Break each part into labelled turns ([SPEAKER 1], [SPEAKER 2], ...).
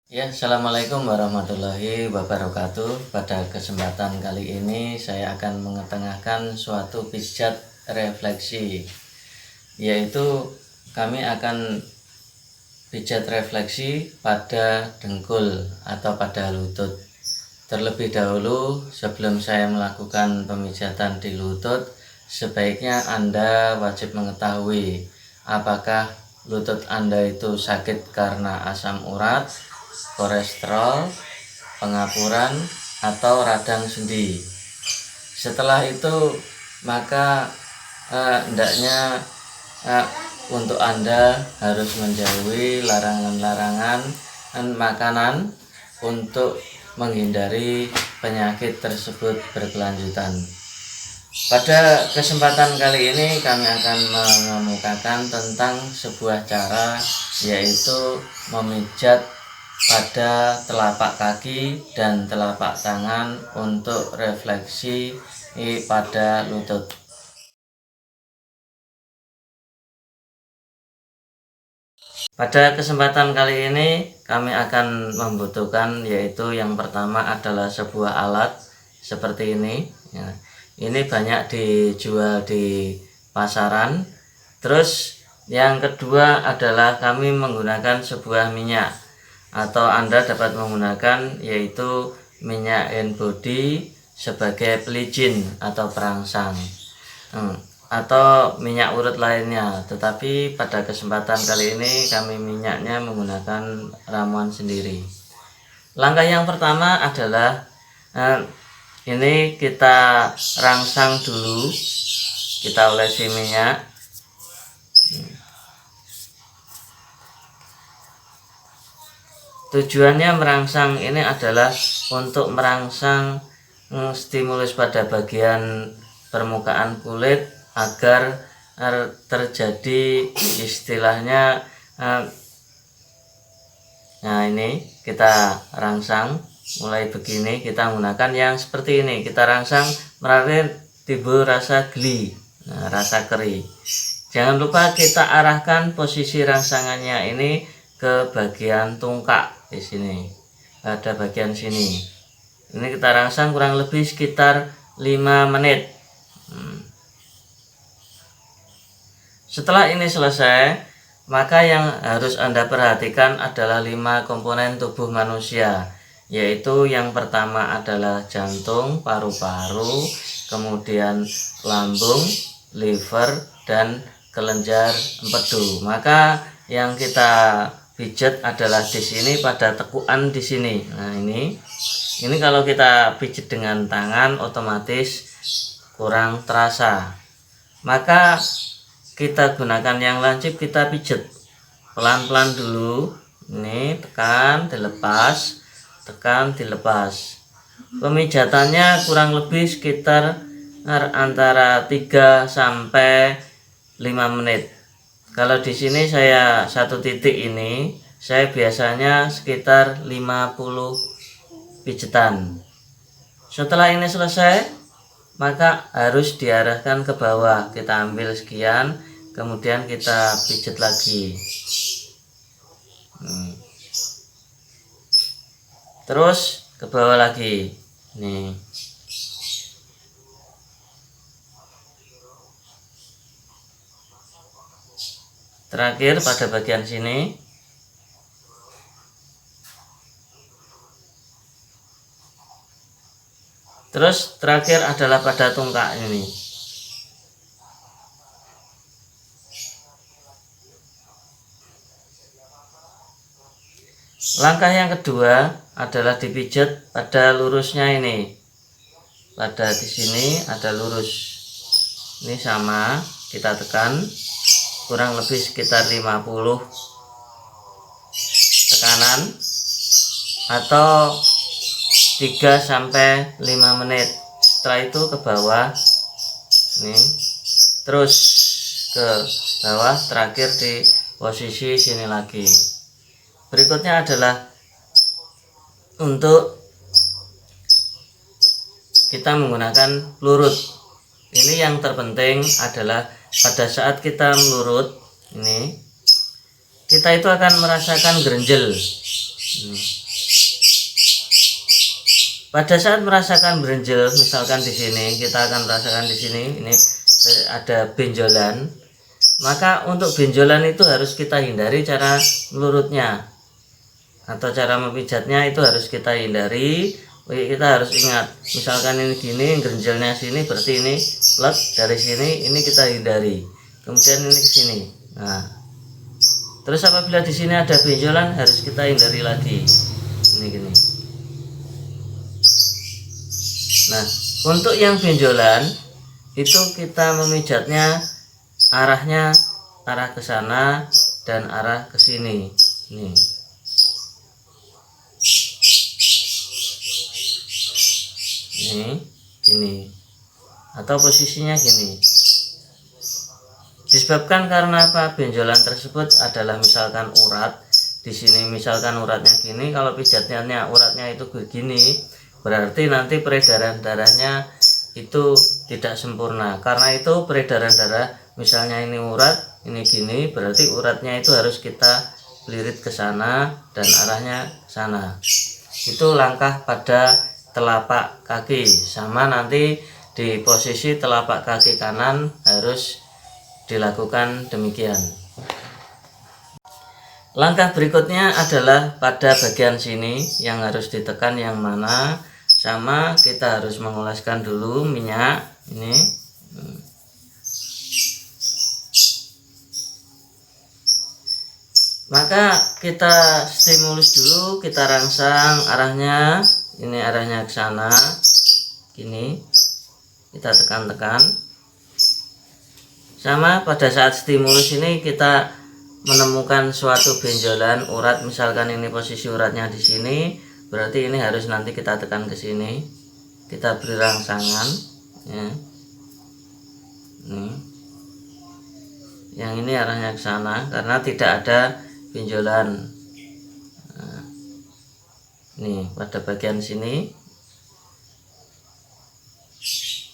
[SPEAKER 1] Ya, Assalamualaikum warahmatullahi wabarakatuh. Pada kesempatan kali ini saya akan mengetengahkan suatu pijat refleksi, yaitu kami akan pijat refleksi pada dengkul atau pada lutut. Terlebih dahulu, sebelum saya melakukan pemijatan di lutut, sebaiknya Anda wajib mengetahui apakah lutut Anda itu sakit karena asam urat, kolesterol, pengapuran, atau radang sendi. Setelah itu maka hendaknya untuk Anda harus menjauhi larangan-larangan makanan untuk menghindari penyakit tersebut berkelanjutan. Pada kesempatan kali ini kami akan mengemukakan tentang sebuah cara, yaitu memijat pada telapak kaki dan telapak tangan untuk refleksi pada lutut. Pada kesempatan kali ini kami akan membutuhkan, yaitu yang pertama adalah sebuah alat seperti ini ya. Ini banyak dijual di pasaran. Terus yang kedua adalah kami menggunakan sebuah minyak, atau Anda dapat menggunakan yaitu minyak N-body sebagai pelicin atau perangsang, atau minyak urut lainnya. Tetapi pada kesempatan kali ini kami minyaknya menggunakan ramuan sendiri. Langkah yang pertama adalah ini kita rangsang dulu, kita olesi minyak. Tujuannya merangsang ini adalah untuk merangsang stimulus pada bagian permukaan kulit agar terjadi istilahnya, nah ini kita rangsang mulai begini, kita menggunakan yang seperti ini, kita rangsang melalui timbul rasa geli, rasa keri. Jangan lupa kita arahkan posisi rangsangannya ini ke bagian tungkak di sini, pada bagian sini. Ini kita rangsang kurang lebih sekitar 5 menit. Setelah ini selesai, maka yang harus Anda perhatikan adalah 5 komponen tubuh manusia, yaitu yang pertama adalah jantung, paru-paru, kemudian lambung, liver, dan kelenjar empedu. Maka yang kita pijat adalah di sini pada tekukan di sini. Nah, ini kalau kita pijat dengan tangan otomatis kurang terasa. Maka kita gunakan yang lancip, kita pijat pelan-pelan dulu. Ini tekan, dilepas, tekan, dilepas. Pemijatannya kurang lebih sekitar antara 3 sampai 5 menit. Kalau di sini saya satu titik ini, saya biasanya sekitar 50 pijatan. Setelah ini selesai, maka harus diarahkan ke bawah. Kita ambil sekian, kemudian kita pijat lagi. Terus ke bawah lagi. Nih. Terakhir pada bagian sini. Terus terakhir adalah pada tungkak ini. Langkah yang kedua adalah dipijat pada lurusnya ini. Pada di sini ada lurus. Ini sama, kita tekan kurang lebih sekitar 50 tekanan atau 3 sampai 5 menit. Setelah itu ke bawah. Nih. Terus ke bawah, terakhir di posisi sini lagi. Berikutnya adalah untuk kita menggunakan pelurut. Ini yang terpenting adalah pada saat kita melurut ini, kita itu akan merasakan gerenjel. pada saat merasakan berenjel, misalkan di sini kita akan merasakan di sini ini ada benjolan, maka untuk benjolan itu harus kita hindari cara melurutnya atau cara memijatnya, itu harus kita hindari. Kita harus ingat, misalkan ini gini, gerenjelnya sini, berarti ini plek dari sini, ini kita hindari. Kemudian ini ke sini. Nah, terus apabila di sini ada benjolan, harus kita hindari lagi. Ini gini. Nah, untuk yang benjolan itu kita memijatnya arahnya arah ke sana dan arah ke sini. Nih. Ini gini atau posisinya gini, disebabkan karena apa, benjolan tersebut adalah misalkan urat di sini, misalkan uratnya gini, kalau pijatnya uratnya itu begini, berarti nanti peredaran darahnya itu tidak sempurna. Karena itu peredaran darah, misalnya ini urat, ini gini, berarti uratnya itu harus kita lirit ke sana dan arahnya ke sana. Itu langkah pada telapak kaki, sama nanti di posisi telapak kaki kanan harus dilakukan demikian. Langkah berikutnya adalah pada bagian sini yang harus ditekan yang mana, sama kita harus mengoleskan dulu minyak ini. Maka kita stimulus dulu, kita rangsang arahnya, ini arahnya ke sana, gini, kita tekan-tekan. Sama pada saat stimulus ini kita menemukan suatu benjolan urat, misalkan ini posisi uratnya di sini, berarti ini harus nanti kita tekan ke sini, kita beri rangsangan, ya. Nih. Yang ini arahnya ke sana karena tidak ada benjolan. Nah, nih pada bagian sini.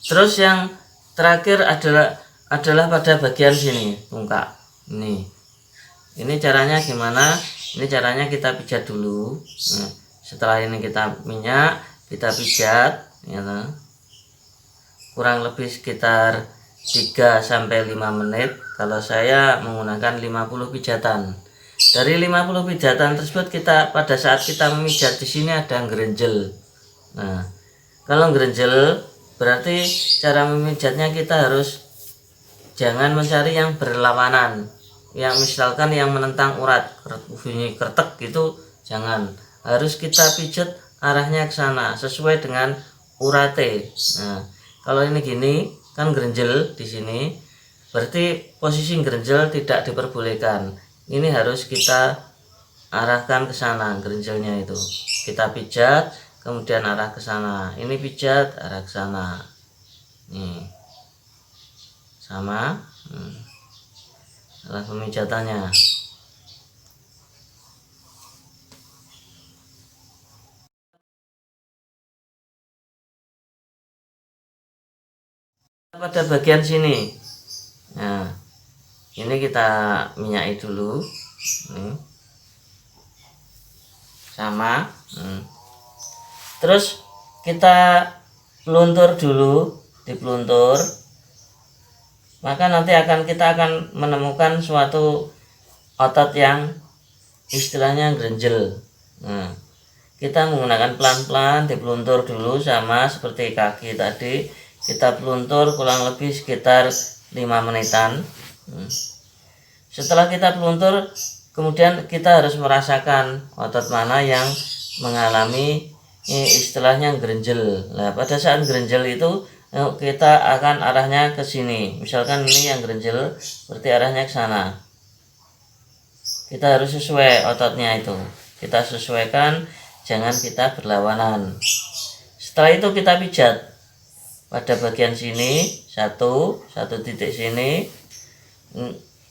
[SPEAKER 1] Terus yang terakhir adalah pada bagian sini tungkak. Ini caranya gimana? Ini caranya kita pijat dulu. Nah, setelah ini kita minyak, kita pijat, ya, kurang lebih sekitar 3-5 menit. Kalau saya menggunakan 50 pijatan. Dari 50 pijatan tersebut, kita pada saat kita memijat di sini ada gerenjel. Nah, kalau gerenjel berarti cara memijatnya kita harus jangan mencari yang berlawanan, yang misalkan yang menentang urat, bunyi kretek gitu, jangan. Harus kita pijat arahnya ke sana sesuai dengan urate. Nah, kalau ini gini kan gerenjel di sini, berarti posisi gerenjel tidak diperbolehkan. Ini harus kita arahkan ke sana, gerenjelnya itu kita pijat, kemudian arah ke sana. Ini pijat, arah ke sana. Nih, sama. Arah pemijatannya. Pada bagian sini. Nah, ini kita minyaki dulu. Sama. Terus kita peluntur dulu, dipeluntur. Maka nanti kita akan menemukan suatu otot yang istilahnya gerenjel. Nah, kita menggunakan pelan-pelan, dipeluntur dulu sama seperti kaki tadi. Kita peluntur kurang lebih sekitar 5 menitan. Setelah kita peluntur, kemudian kita harus merasakan otot mana yang mengalami istilahnya gerenjel. Nah, pada saat gerenjel itu kita akan arahnya ke sini. Misalkan ini yang gerenjel, berarti arahnya ke sana. Kita harus sesuai ototnya itu. Kita sesuaikan, jangan kita berlawanan. Setelah itu kita pijat pada bagian sini, satu titik sini,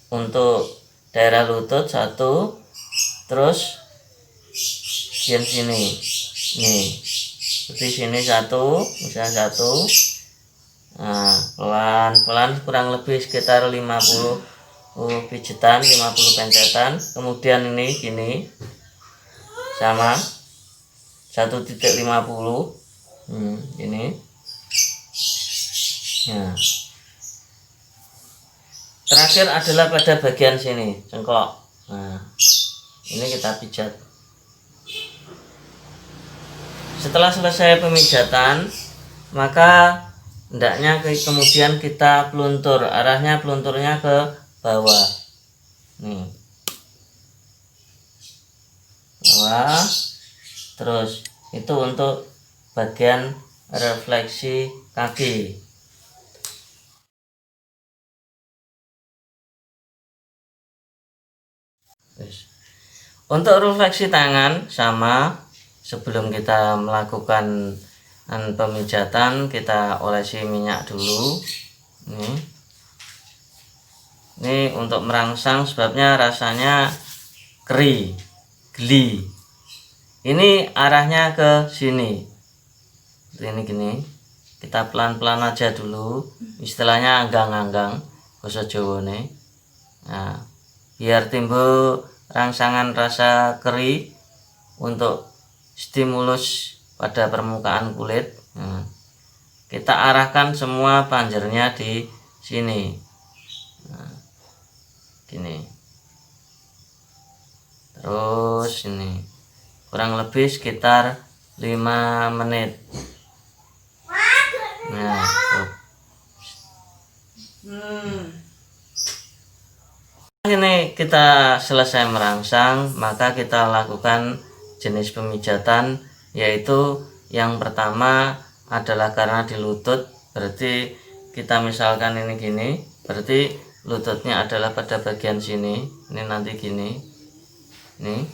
[SPEAKER 1] untuk daerah lutut satu, terus bagian sini, nih, seperti sini satu, misalnya satu. Nah, pelan-pelan kurang lebih sekitar 50 pijatan, 50 pencetan. Kemudian ini gini, sama 1,50. Ini. Nah, terakhir adalah pada bagian sini, cengkok. Nah, ini kita pijat. Setelah selesai pemijatan, maka hendaknya kemudian kita peluntur. Arahnya pelunturnya ke bawah. Nih. Bawah. Terus itu untuk bagian refleksi kaki. Untuk refleksi tangan sama, sebelum kita melakukan pemijatan kita olesi minyak dulu. Ini untuk merangsang, sebabnya rasanya keri, geli. Ini arahnya ke sini. Ini gini. Kita pelan-pelan aja dulu. Istilahnya anggang-anggang basa Jawa nih. Nah, biar timbul rangsangan rasa keri untuk stimulus pada permukaan kulit. Nah, kita arahkan semua panjernya di sini. Nah, gini. Terus ini kurang lebih sekitar 5 menit. Nah, ini kita selesai merangsang, maka kita lakukan jenis pemijatan, yaitu yang pertama adalah karena di lutut. Berarti kita misalkan ini gini, berarti lututnya adalah pada bagian sini. Ini nanti gini. Nih.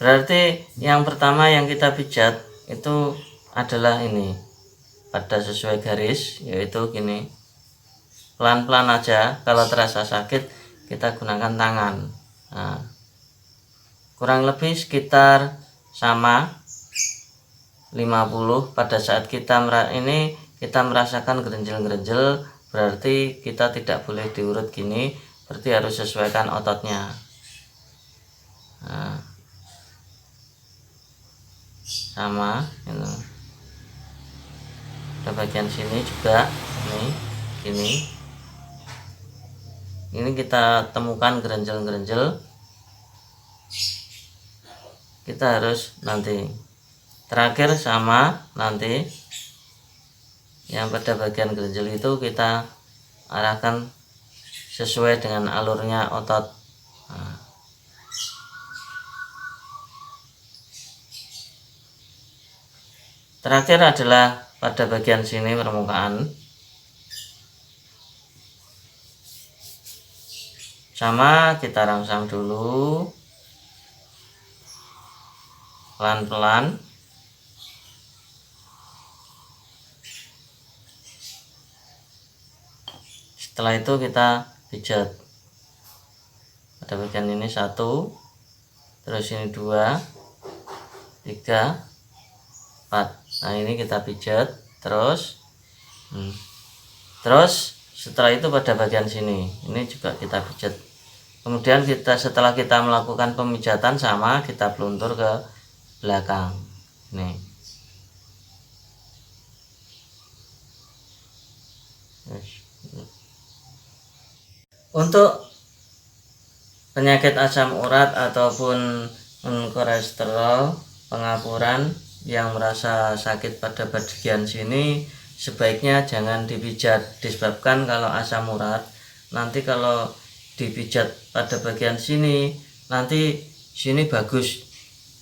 [SPEAKER 1] Berarti yang pertama yang kita pijat itu adalah ini. Pada sesuai garis, yaitu gini. Pelan-pelan aja. Kalau terasa sakit kita gunakan tangan. Nah, kurang lebih sekitar sama 50. Pada saat kita merasakan gerenjel-gerenjel, berarti kita tidak boleh diurut gini, berarti harus sesuaikan ototnya. Nah, sama ini. Pada bagian sini juga ini kita temukan gerenjel-gerenjel, kita harus nanti terakhir sama nanti yang pada bagian gerenjel itu kita arahkan sesuai dengan alurnya otot. Nah, terakhir adalah pada bagian sini permukaan. Sama, kita rangsang dulu pelan-pelan. Setelah itu kita pijat pada bagian ini 1, terus ini 2, 3, 4. Nah, ini kita pijat terus. Terus setelah itu pada bagian sini ini juga kita pijat. Kemudian setelah kita melakukan pemijatan sama, kita peluntur ke belakang. Nih. Untuk penyakit asam urat ataupun kolesterol, pengapuran yang merasa sakit pada bagian sini, sebaiknya jangan dipijat, disebabkan kalau asam urat nanti kalau dipijat pada bagian sini, nanti sini bagus,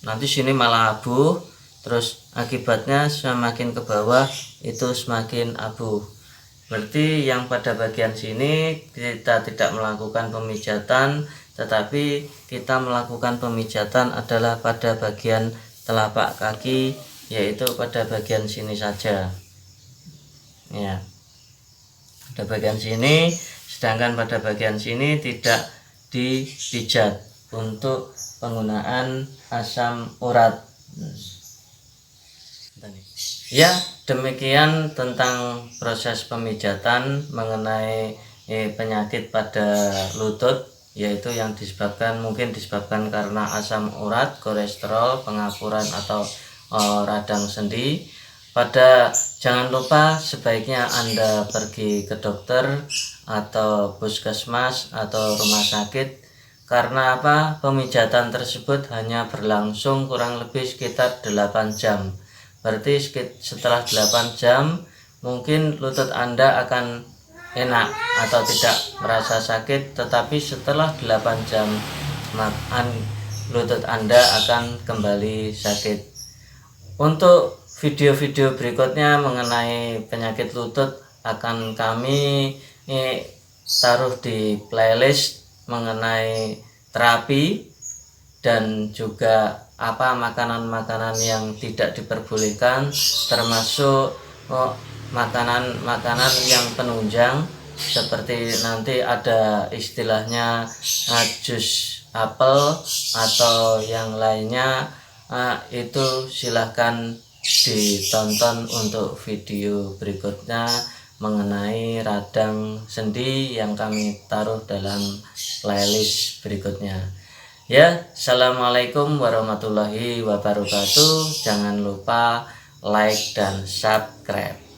[SPEAKER 1] nanti sini malah abu, terus akibatnya semakin ke bawah itu semakin abu. Berarti yang pada bagian sini kita tidak melakukan pemijatan, tetapi kita melakukan pemijatan adalah pada bagian telapak kaki, yaitu pada bagian sini saja. Ya, pada bagian sini, sedangkan pada bagian sini tidak dipijat untuk penggunaan asam urat. Ya, demikian tentang proses pemijatan mengenai penyakit pada lutut, yaitu yang mungkin disebabkan karena asam urat, kolesterol, pengapuran atau radang sendi. Jangan lupa sebaiknya Anda pergi ke dokter atau puskesmas atau rumah sakit, karena apa? Pemijatan tersebut hanya berlangsung kurang lebih sekitar 8 jam. Berarti setelah 8 jam mungkin lutut Anda akan enak atau tidak merasa sakit, tetapi setelah 8 jam lutut Anda akan kembali sakit. Untuk video-video berikutnya mengenai penyakit lutut akan kami taruh di playlist mengenai terapi dan juga apa makanan-makanan yang tidak diperbolehkan, termasuk makanan-makanan yang penunjang, seperti nanti ada istilahnya jus apel atau yang lainnya. Itu silahkan ditonton untuk video berikutnya mengenai radang sendi yang kami taruh dalam playlist berikutnya. Ya, assalamualaikum warahmatullahi wabarakatuh. Jangan lupa like dan subscribe.